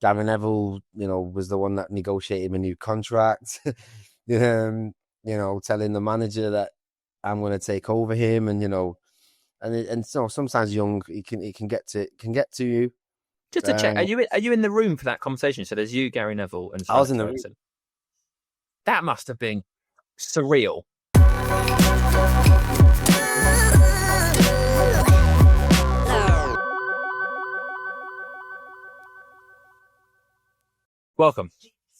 Gary Neville, was the one that negotiated my new contract. Telling the manager that I'm going to take over him, and so sometimes young, it can get to you. Just to check, are you in the room for that conversation? So there's you, Gary Neville, and Sir I was Alex in the Ferguson. That must have been surreal. Welcome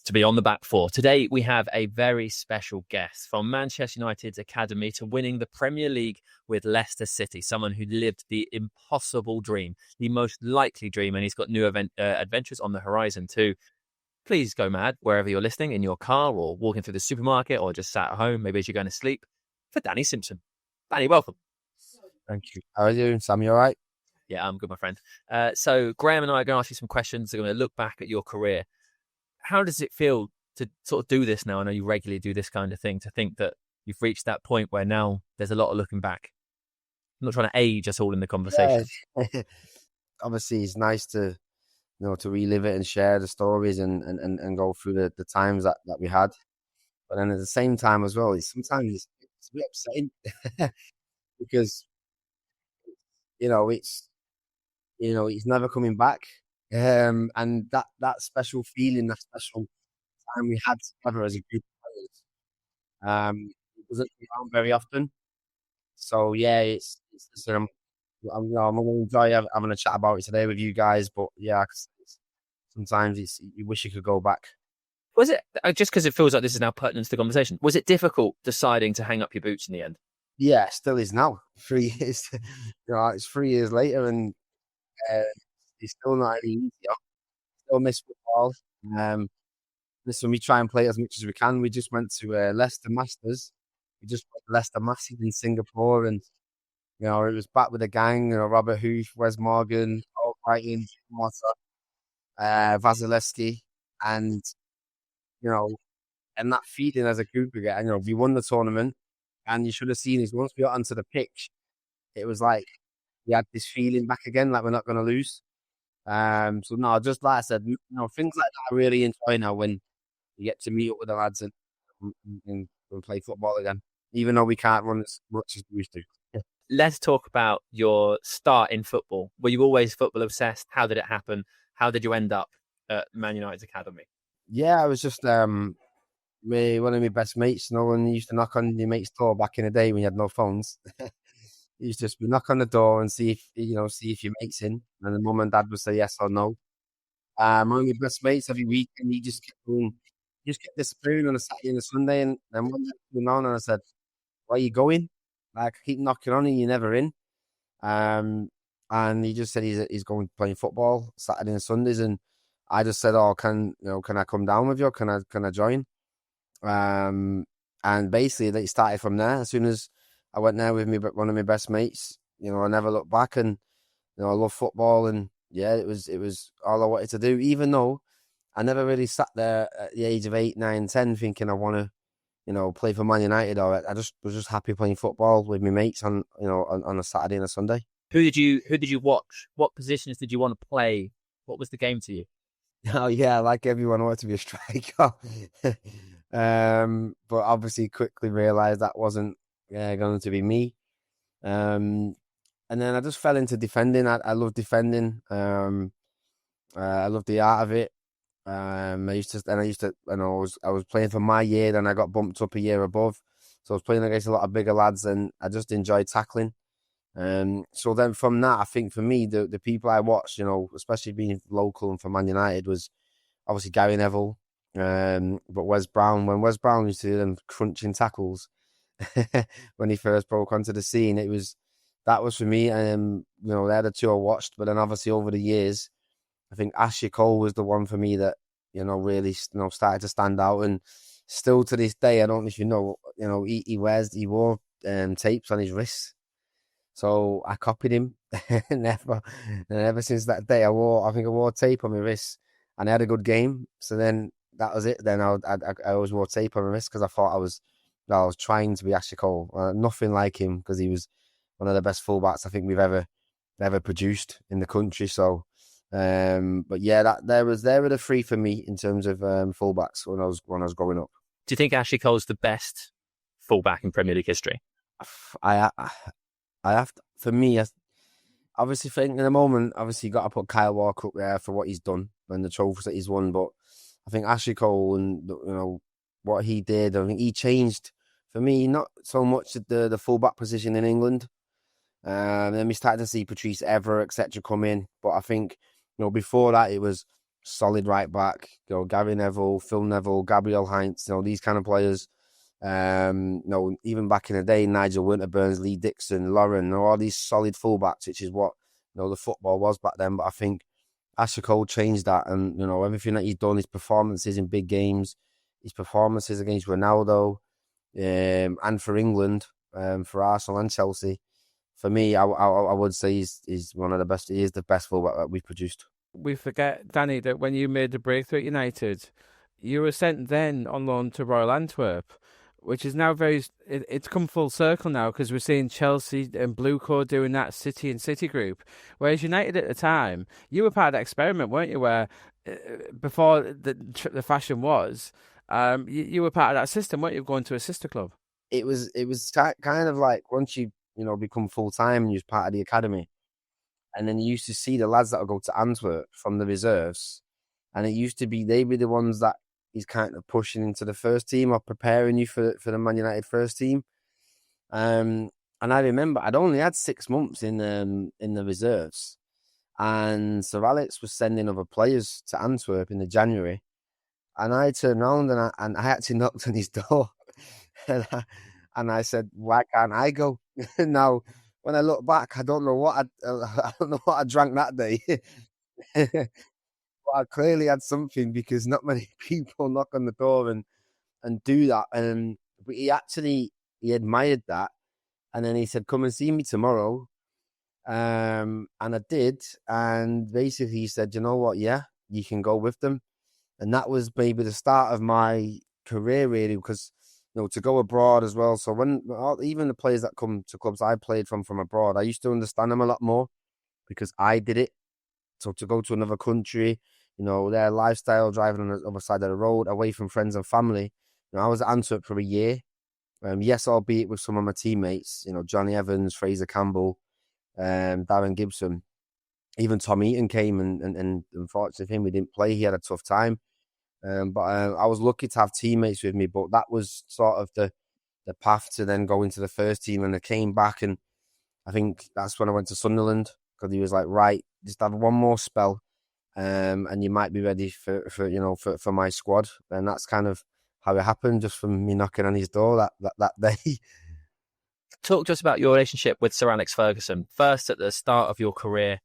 to Beyond the Back Four. Today we have a very special guest from Manchester United's academy to winning the Premier League with Leicester City, someone who lived the impossible dream, the most likely dream, and he's got new adventures on the horizon too. Please go mad wherever you're listening, in your car or walking through the supermarket or just sat at home, maybe as you're going to sleep, for Danny Simpson. Danny, welcome. Thank you. How are you doing, Sam? You all right? Yeah, I'm good, my friend. So Graham and I are going to ask you some questions. We're going to look back at your career. How does it feel to sort of do this now? I know you regularly do this kind of thing, to think that you've reached that point where now there's a lot of looking back. I'm not trying to age us all in the conversation. Yeah. Obviously, it's nice to to relive it and share the stories and go through the times that we had. But then at the same time as well, sometimes it's a bit upsetting because it's never coming back. And that special feeling, that special time we had together as a group of players, it doesn't come around very often. So yeah, I'm going to enjoy having a chat about it today with you guys. But yeah, sometimes you wish you could go back. Was it, just because it feels like this is now pertinent to the conversation, was it difficult deciding to hang up your boots in the end? Yeah, still is now. 3 years, it's 3 years later, and it's still not any easier. Still miss football. Listen, we try and play as much as we can. We just went to Leicester Masters. We just went to Leicester Masters in Singapore, and it was back with the gang. Robert Huth, Wes Morgan, Paul Brighton, Marta, Vasilevsky, and and that feeling as a group again. We won the tournament, and you should have seen it. Once we got onto the pitch, it was like we had this feeling back again, like we're not going to lose. So no, just like I said, things like that I really enjoy now when you get to meet up with the lads and play football again, even though we can't run as much as we used to. Yeah. Let's talk about your start in football. Were you always football obsessed? How did it happen? How did you end up at Man United's academy? Yeah, I was just one of my best mates. When you used to knock on your mate's door back in the day when you had no phones. You used to just knock on the door and see if your mate's in, and the mum and dad would say yes or no. One of my best mates every week, and he just kept going. He just kept disappearing on a Saturday and a Sunday, and then one day I came on and I said, "Where are you going? Like, I keep knocking on and you're never in." And he just said he's going to play football Saturday and Sundays, and I just said, "Oh, can I come down with you? Can I join?" And basically, it started from there. As soon as I went there with one of my best mates, I never looked back, and I love football, and yeah, it was all I wanted to do. Even though I never really sat there at the age of 8, 9, 10 thinking I want to, play for Man United, or I just was happy playing football with my mates on a Saturday and a Sunday. Who did you watch? What positions did you want to play? What was the game to you? Oh yeah, like everyone, I wanted to be a striker. But obviously quickly realised that wasn't going to be me. And then I just fell into defending. I love defending. I love the art of it. I was playing for my year, then I got bumped up a year above. So I was playing against a lot of bigger lads, and I just enjoyed tackling. So then from that, I think for me, the people I watched, especially being local and for Man United, was obviously Gary Neville, but Wes Brown. When Wes Brown used to do them crunching tackles when he first broke onto the scene, that was for me. They're the two I watched. But then obviously over the years, I think Ashley Cole was the one for me that really started to stand out, and still to this day, I don't know if he wore tapes on his wrists. So I copied him, and ever since that day, I wore tape on my wrists, and I had a good game. So then that was it. Then I always wore tape on my wrist because I thought I was trying to be Ashley Cole. Nothing like him, because he was one of the best fullbacks I think we've ever produced in the country. So But yeah, there were the three for me in terms of fullbacks when I was growing up. Do you think Ashley Cole's the best fullback in Premier League history? I have to, for me, I obviously think in the moment, obviously you got to put Kyle Walker up there for what he's done and the trophies that he's won. But I think Ashley Cole and what he did, I think he changed for me not so much the fullback position in England. Then we started to see Patrice Evra, etc., come in. But I think before that it was solid right back. Gary Neville, Phil Neville, Gabriel Heinz. These kind of players. Even back in the day, Nigel Winterburns, Lee Dixon, Lauren, all these solid fullbacks, which is what the football was back then. But I think Ashley Cole changed that, and everything that he's done, his performances in big games, his performances against Ronaldo, and for England, for Arsenal and Chelsea. For me, I would say he's one of the best. He is the best fullback that we've produced. We forget, Danny, that when you made the breakthrough at United, you were sent then on loan to Royal Antwerp, which is now it's come full circle now because we're seeing Chelsea and Blueco doing that, City and City Group. Whereas United at the time, you were part of that experiment, weren't you? Where before the fashion was, you were part of that system, weren't you? Going to a sister club. It was kind of like once you become full time and you're part of the academy, and then you used to see the lads that would go to Antwerp from the reserves, and it used to be they'd be the ones that he's kind of pushing into the first team or preparing you for the Man United first team. And I remember I'd only had 6 months in the reserves, and Sir Alex was sending other players to Antwerp in the January, and I turned around and I actually knocked on his door, and I said, "Why can't I go?" Now, when I look back, I don't know what I drank that day. But I clearly had something because not many people knock on the door and do that. But he admired that, and then he said, "Come and see me tomorrow." And I did, and basically he said, "You know what? Yeah, you can go with them." And that was maybe the start of my career, really, because to go abroad as well. So when even the players that come to clubs I played from abroad, I used to understand them a lot more because I did it. So to go to another country, their lifestyle, driving on the other side of the road, away from friends and family. I was at Antwerp for a year. Yes, albeit with some of my teammates, Johnny Evans, Fraser Campbell, Darren Gibson. Even Tom Eaton came, and unfortunately for him, we didn't play. He had a tough time. But I was lucky to have teammates with me. But that was sort of the path to then go into the first team. And I came back, and I think that's when I went to Sunderland, because he was like, right, just have one more spell, and you might be ready for my squad. And that's kind of how it happened, just from me knocking on his door that day. Talk to us about your relationship with Sir Alex Ferguson. First, at the start of your career,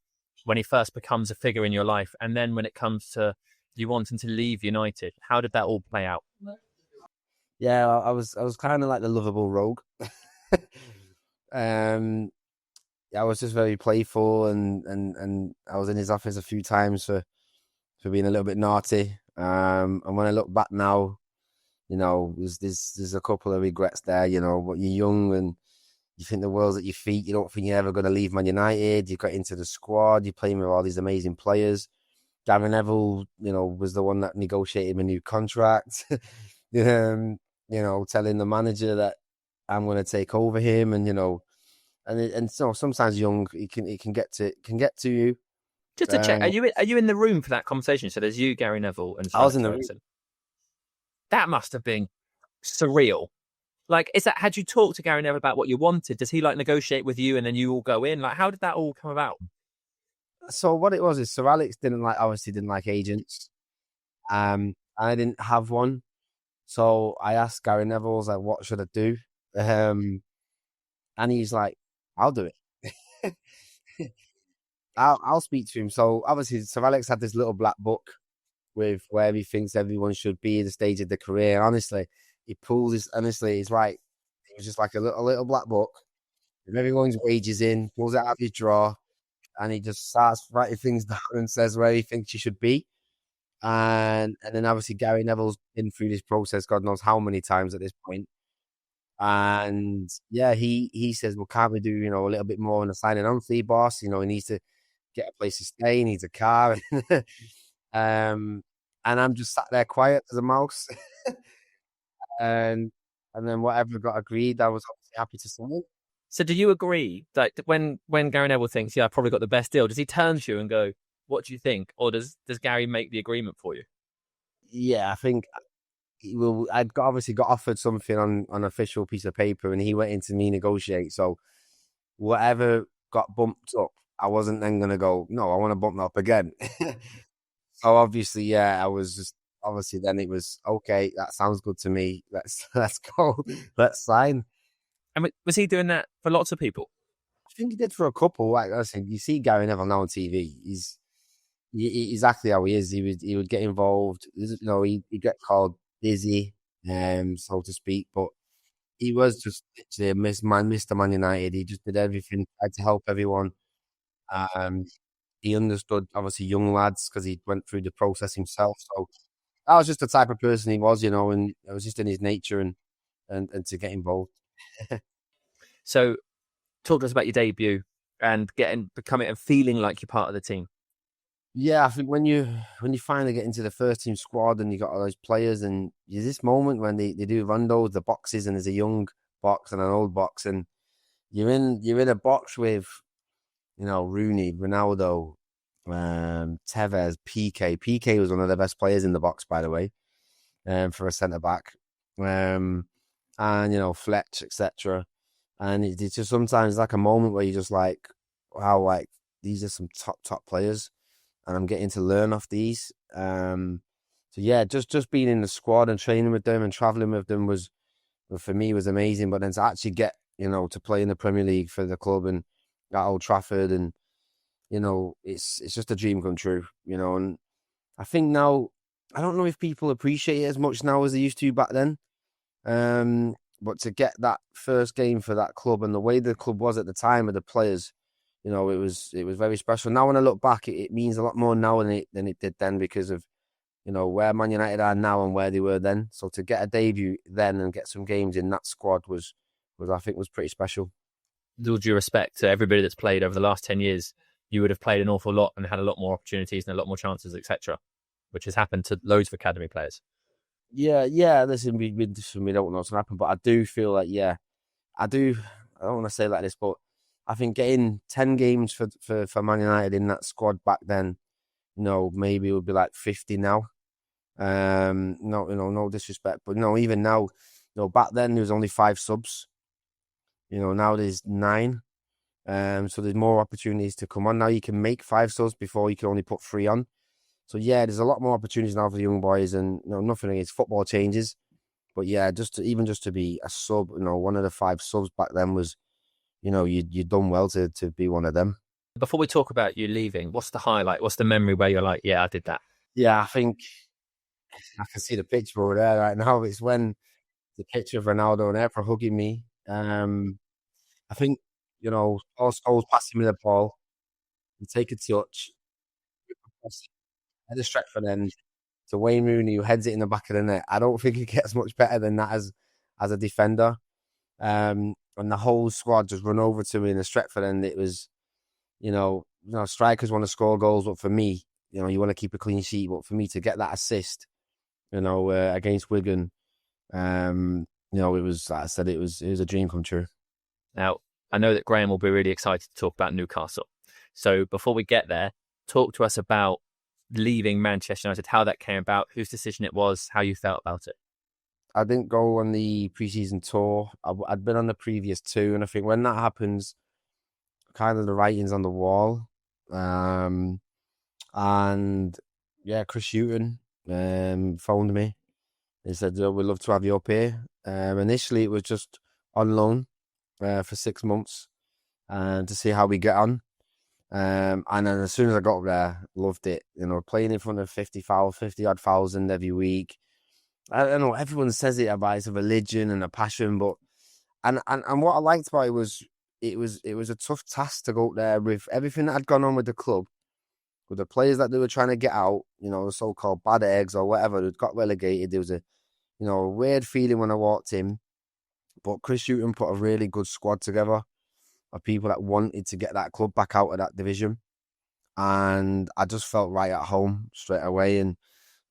when he first becomes a figure in your life, and then when it comes to you wanting to leave United, how did that all play out? Yeah, I was kind of like the lovable rogue. I was just very playful, and I was in his office a few times for being a little bit naughty. And when I look back now, there's a couple of regrets there. But you're young and you think the world's at your feet. You don't think you're ever going to leave Man United. You got into the squad. You're playing with all these amazing players. Gary Neville, was the one that negotiated my new contract. Telling the manager that I'm going to take over him, and so sometimes young, it can get to you. Just to check, are you in the room for that conversation? So there's you, Gary Neville, and I was in the room. That must have been surreal. Like, had you talked to Gary Neville about what you wanted? Does he negotiate with you and then you all go in? How did that all come about? So what it was is Sir Alex obviously didn't like agents. I didn't have one. So I asked Gary Neville, I was like, what should I do? And he's like, I'll do it. I'll speak to him. So obviously Sir Alex had this little black book with where he thinks everyone should be at the stage of their career. Honestly, he's right. It was just like a little black book with everyone's wages in, pulls it out of his drawer, and he just starts writing things down and says where he thinks you should be. And then obviously Gary Neville's been through this process, God knows how many times at this point. And yeah, he says, well, can't we do, a little bit more on the signing on fee, boss? He needs to get a place to stay, needs a car. And I'm just sat there quiet as a mouse. and and then whatever got agreed, I was obviously happy to sign. So do you agree that when Gary Neville thinks, yeah, I probably got the best deal, does he turn to you and go, what do you think? Or does Gary make the agreement for you? Yeah, I think obviously got offered something on an official piece of paper, and he went in to me negotiate. So whatever got bumped up, I wasn't then going to go, no, I want to bump that up again. So obviously, yeah, I was just obviously then it was okay. That sounds good to me. Let's go. Let's sign. And was he doing that for lots of people? I think he did for a couple. Like I said, you see Gary Neville now on TV. He's exactly how he is. He would get involved. You know, he'd get called busy, so to speak. But he was just literally Mr. Man United. He just did everything, tried to help everyone. He understood obviously young lads because he went through the process himself. So that was just the type of person he was, you know, and it was just in his nature and to get involved. So talk to us about your debut and becoming and feeling like you're part of the team. Yeah, I think when you finally get into the first team squad and you got all those players, and there's this moment when they do rondos, the boxes, and there's a young box and an old box, and you're in a box with, you know, Rooney, Ronaldo, Tevez, PK. PK was one of the best players in the box, by the way, for a centre back, and you know, Fletch, etc. And it's just sometimes like a moment where you're just like, wow, like these are some top players. And I'm getting to learn off these. So yeah, just being in the squad and training with them and traveling with them was, for me, was amazing. But then to actually get, you know, to play in the Premier League for the club and at Old Trafford, and you know, it's just a dream come true, you know. And I think now, I don't know if people appreciate it as much now as they used to back then. But to get that first game for that club and the way the club was at the time with the players, you know, it was very special. Now when I look back, it means a lot more now than it did then, because of, you know, where Man United are now and where they were then. So to get a debut then and get some games in that squad was I think was pretty special. With all due respect to everybody that's played over the last 10 years, you would have played an awful lot and had a lot more opportunities and a lot more chances, etc., which has happened to loads of academy players. Yeah. Listen, we don't know what's going to happen, but I do feel like, yeah, I don't want to say like this, but I think getting 10 games for Man United in that squad back then, you know, maybe it would be like 50 now. No, you know, no disrespect, but you know, even now, you know, back then there was only 5 subs. You know, now there's 9. So there's more opportunities to come on. Now you can make 5 subs before you can only put 3 on. So yeah, there's a lot more opportunities now for the young boys, and you know, nothing against football changes, but yeah, just to be a sub, you know, one of the 5 subs back then was, you know, you'd done well to be one of them. Before we talk about you leaving, what's the highlight? What's the memory where you're like, yeah, I did that? Yeah, I think I can see the picture over there right now. It's when the picture of Ronaldo and Efra hugging me. I think, you know, Paul Scholes passing me the ball, you take a touch, head a Stretford end to Wayne Rooney, who heads it in the back of the net. I don't think it gets much better than that as a defender. And the whole squad just run over to me in the Stretford end. It was, you know, strikers want to score goals, but for me, you know, you want to keep a clean sheet. But for me to get that assist, you know, against Wigan, you know, it was, like I said, it was a dream come true. Now, I know that Graham will be really excited to talk about Newcastle. So before we get there, talk to us about leaving Manchester United, how that came about, whose decision it was, how you felt about it. I didn't go on the pre-season tour. I'd been on the previous 2, and I think when that happens, kind of the writing's on the wall. And yeah, Chris Hughton phoned me. He said, "Oh, we'd love to have you up here." Initially, it was just on loan for 6 months and to see how we get on. And then as soon as I got up there, loved it. You know, playing in front of 50-odd thousand every week. I don't know, everyone says it about it's a religion and a passion, but and what I liked about it was it was a tough task to go up there with everything that had gone on with the club, with the players that they were trying to get out, you know, the so-called bad eggs or whatever, that got relegated. There was a, you know, a weird feeling when I walked in, but Chris Hughton put a really good squad together of people that wanted to get that club back out of that division. and I just felt right at home straight away. And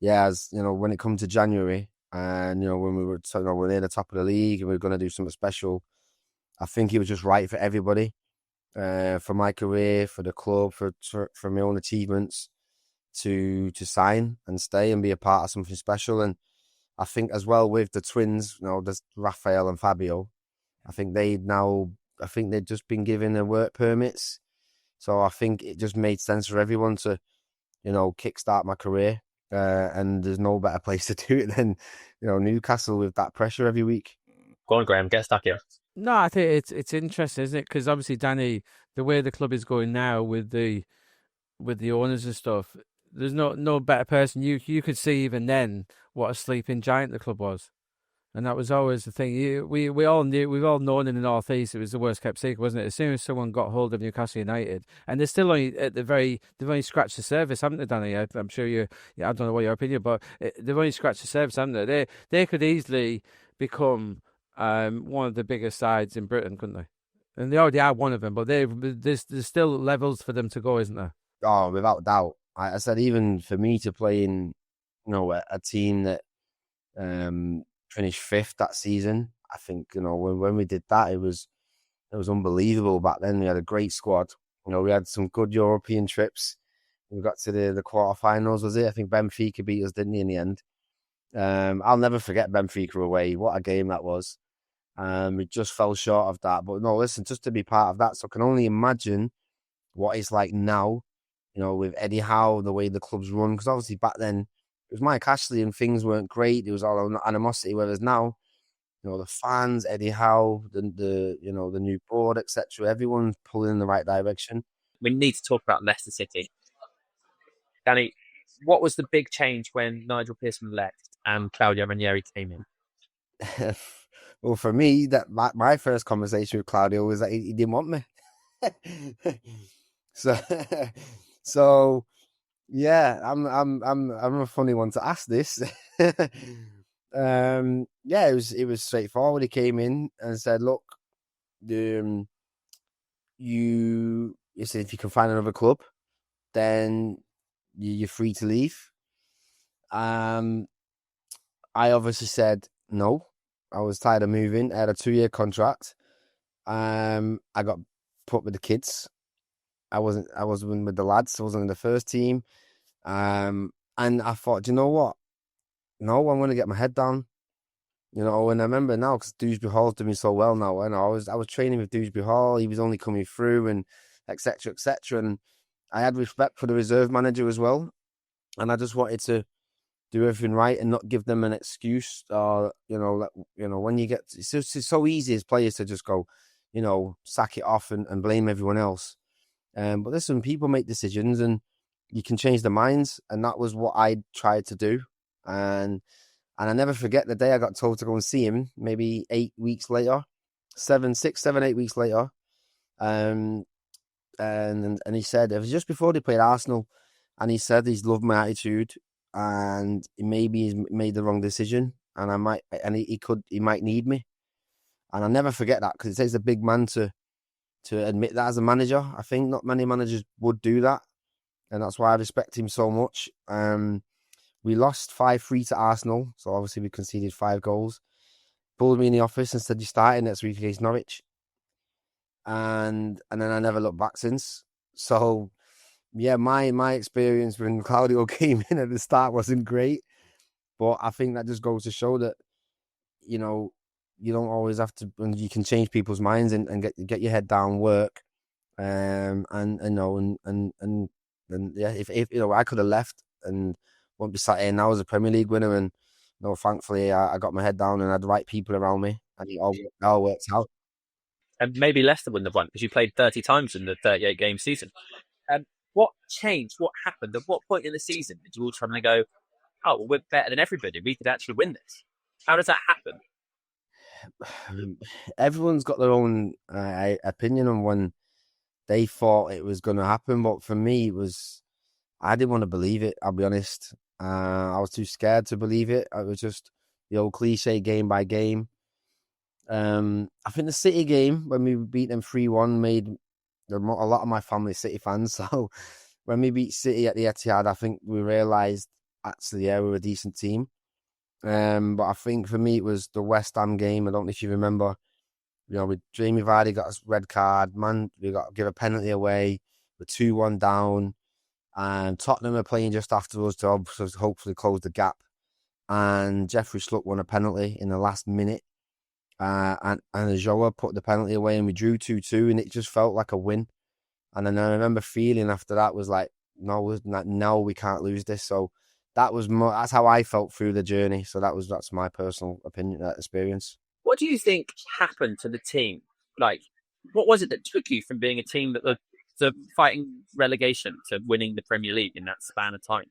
yeah, as you know, when it come to January, and you know, when we were we're near the top of the league and we are going to do something special, I think it was just right for everybody, for my career, for the club, for my own achievements, to sign and stay and be a part of something special. And I think as well with the twins, you know, there's Raphael and Fabio. I think they've just been given their work permits. So I think it just made sense for everyone to, you know, kickstart my career. And there's no better place to do it than, you know, Newcastle with that pressure every week. Go on, Graham, get stuck here. No, I think it's interesting, isn't it? Because obviously, Danny, the way the club is going now with the owners and stuff, there's no better person. You could see even then what a sleeping giant the club was. And that was always the thing. We all knew, we've all known in the North East it was the worst kept secret, wasn't it? As soon as someone got hold of Newcastle United, and they're still only at they've only scratched the surface, haven't they, Danny? I'm sure I don't know what your opinion, but they've only scratched the surface, haven't they? They could easily become one of the biggest sides in Britain, couldn't they? And they already are one of them, but there's still levels for them to go, isn't there? Oh, without doubt. I said even for me to play in, you know, a team that finished fifth that season. I think, you know, when we did that, it was unbelievable back then. We had a great squad. You know, we had some good European trips. We got to the quarterfinals, was it? I think Benfica beat us, didn't he, in the end? I'll never forget Benfica away. What a game that was. We just fell short of that. But no, listen, just to be part of that, so I can only imagine what it's like now, you know, with Eddie Howe, the way the club's run. Because obviously back then, it was Mike Ashley and things weren't great. There was all animosity. Whereas now, you know, the fans, Eddie Howe, the you know, the new board, etc. Everyone's pulling in the right direction. We need to talk about Leicester City. Danny, what was the big change when Nigel Pearson left and Claudio Ranieri came in? Well, for me, that my first conversation with Claudio was that he didn't want me. so yeah, I'm a funny one to ask this. Yeah, it was straightforward. He came in and said, "Look, you said if you can find another club, then you're free to leave." I obviously said no. I was tired of moving. I had a 2-year contract. I got put with the kids. I wasn't with the lads. I wasn't in the first team. And I thought, you know what? No, I'm going to get my head down. You know, and I remember now because Dewsbury Hall's doing so well now. And I was training with Dewsbury Hall. He was only coming through and etc. etc. And I had respect for the reserve manager as well. And I just wanted to do everything right and not give them an excuse. Or when you get, it's so easy as players to just go, you know, sack it off and blame everyone else. But listen, people make decisions and you can change their minds. And that was what I tried to do. And I never forget the day I got told to go and see him, maybe 8 weeks later, 8 weeks later. And he said, it was just before they played Arsenal. And he said he's loved my attitude and maybe he's made the wrong decision. And he might need me. And I'll never forget that because it takes a big man to admit that as a manager. I think not many managers would do that. And that's why I respect him so much. We lost 5-3 to Arsenal. So obviously we conceded 5 goals. Pulled me in the office and said, you're starting next week against Norwich. And then I never looked back since. So yeah, my experience when Claudio came in at the start wasn't great. But I think that just goes to show that, you know, you don't always have to, and you can change people's minds and get your head down, work, and yeah, if you know, I could have left and won't be sat here now as a Premier League winner, and you know, thankfully I got my head down and had the right people around me, and it all worked out. And maybe Leicester wouldn't have won because you played 30 times in the 38 game season. What changed? What happened? At what point in the season did you all suddenly go, oh, well, we're better than everybody. We could actually win this. How does that happen? Everyone's got their own opinion on when they thought it was going to happen, but for me, I didn't want to believe it. I'll be honest. I was too scared to believe it. It was just the old cliche game by game. I think the City game when we beat them 3-1 made a lot of my family City fans, so when we beat City at the Etihad, I think we realised actually, yeah, we were a decent team. But I think for me, it was the West Ham game. I don't know if you remember, with Jamie Vardy got a red card, man, we got to give a penalty away. We're 2-1 down, and Tottenham are playing just after us to hopefully close the gap. And Jeffrey Schlupp won a penalty in the last minute. And Ajoa put the penalty away, and we drew 2-2, and it just felt like a win. And then I remember feeling after that was like, no, we can't lose this. So that's how I felt through the journey. So that's my personal opinion, that experience. What do you think happened to the team? Like, what was it that took you from being a team that was fighting relegation to winning the Premier League in that span of time?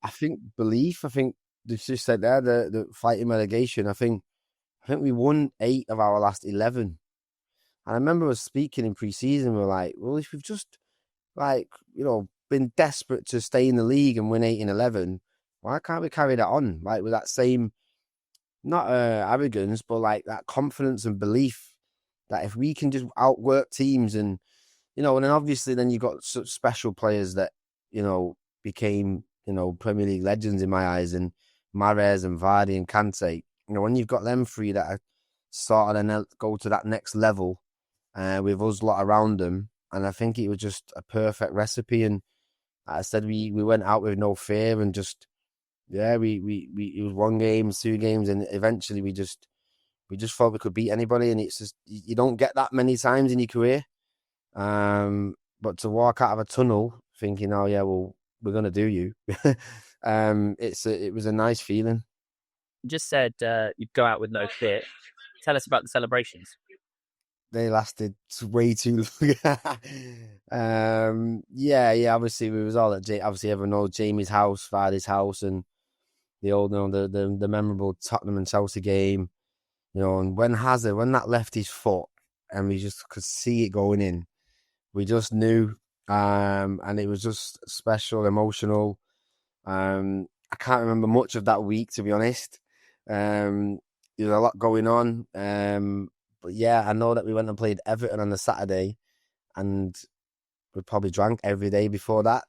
I think belief. I think you just said there, the fighting relegation. I think we won 8 of our last 11. And I remember us speaking in pre-season, we were like, well, if we've just been desperate to stay in the league and win 8 in 11, why can't we carry that on? Like with that same, not arrogance, but like that confidence and belief that if we can just outwork teams and then obviously then you've got such special players that, became, Premier League legends in my eyes, and Mahrez and Vardy and Kante. When you've got them three that are sort of then go to that next level with us lot around them, and I think it was just a perfect recipe. And I said we went out with no fear and just, we it was 1 game, 2 games, and eventually we just thought we could beat anybody. And it's just, you don't get that many times in your career. But to walk out of a tunnel thinking, oh yeah, well, we're gonna do you. It was a nice feeling. You just said you'd go out with no fear. Tell us about the celebrations. They lasted way too long. Obviously we was all at obviously everyone knows Jamie's house, Vardy's house, and the old, the memorable Tottenham and Chelsea game. And when that left his foot and we just could see it going in, we just knew, and it was just special, emotional. I can't remember much of that week, to be honest. There was a lot going on. But yeah, I know that we went and played Everton on the Saturday, and we probably drank every day before that.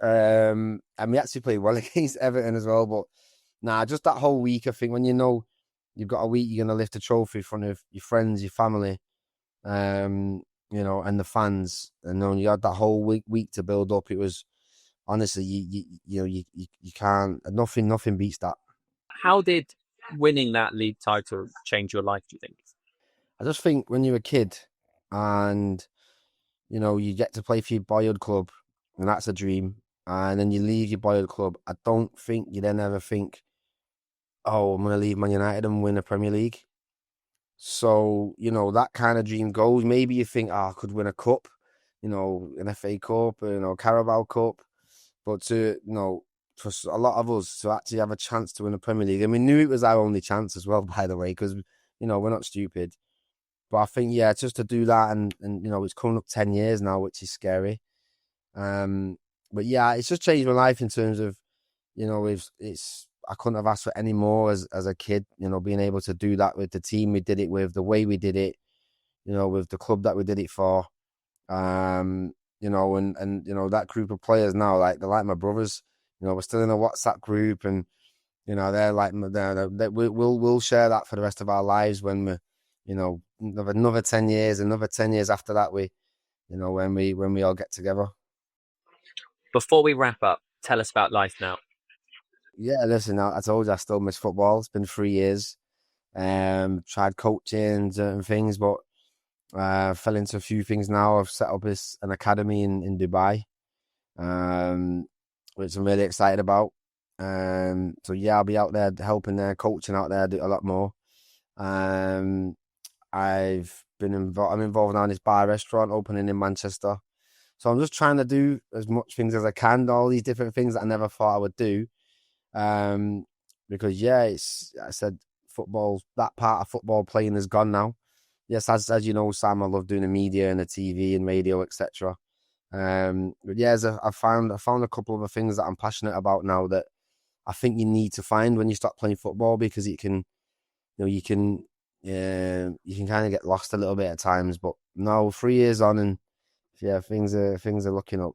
And we actually played well against Everton as well. But just that whole week, I think when you've got a week, you're going to lift a trophy in front of your friends, your family, and the fans. And then you had that whole week to build up. It was, honestly, you can't, nothing beats that. How did winning that league title change your life, do you think? I just think when you're a kid and, you get to play for your boyhood club, and that's a dream, and then you leave your boyhood club, I don't think you then ever think, oh, I'm going to leave Man United and win a Premier League. So, that kind of dream goes. Maybe you think, I could win a cup, an FA Cup, Carabao Cup. But for a lot of us to actually have a chance to win a Premier League, and we knew it was our only chance as well, by the way, because, we're not stupid. But I think, just to do that, and it's coming up 10 years now, which is scary. But yeah, it's just changed my life in terms of, I couldn't have asked for any more as a kid, being able to do that with the team we did it with, the way we did it, with the club that we did it for. And that group of players now, they're like my brothers. We're still in a WhatsApp group, and they're like, we'll share that for the rest of our lives when we're, another 10 years, after that, when we all get together. Before we wrap up, tell us about life now. Yeah, listen, I told you I still miss football. It's been 3 years. Tried coaching certain things, but fell into a few things now. I've set up an academy in Dubai, which I'm really excited about. So yeah, I'll be out there helping there, coaching out there, do a lot more. I'm involved now in this bar restaurant opening in Manchester. So I'm just trying to do as much things as I can, all these different things that I never thought I would do. Because I said football, that part of football playing is gone now. Yes, as you know, Sam, I love doing the media and the TV and radio, etc. But yeah, I found a couple of the things that I'm passionate about now that I think you need to find when you start playing football, because you can kind of get lost a little bit at times. But no, 3 years on, and yeah, things are looking up.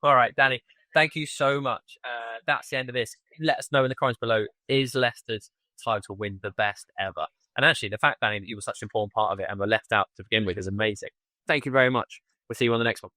All right, Danny, thank you so much. That's the end of this. Let us know in the comments below, is Leicester's title win the best ever? And actually, the fact, Danny, that you were such an important part of it and were left out to begin with is amazing. Thank you very much. We'll see you on the next one.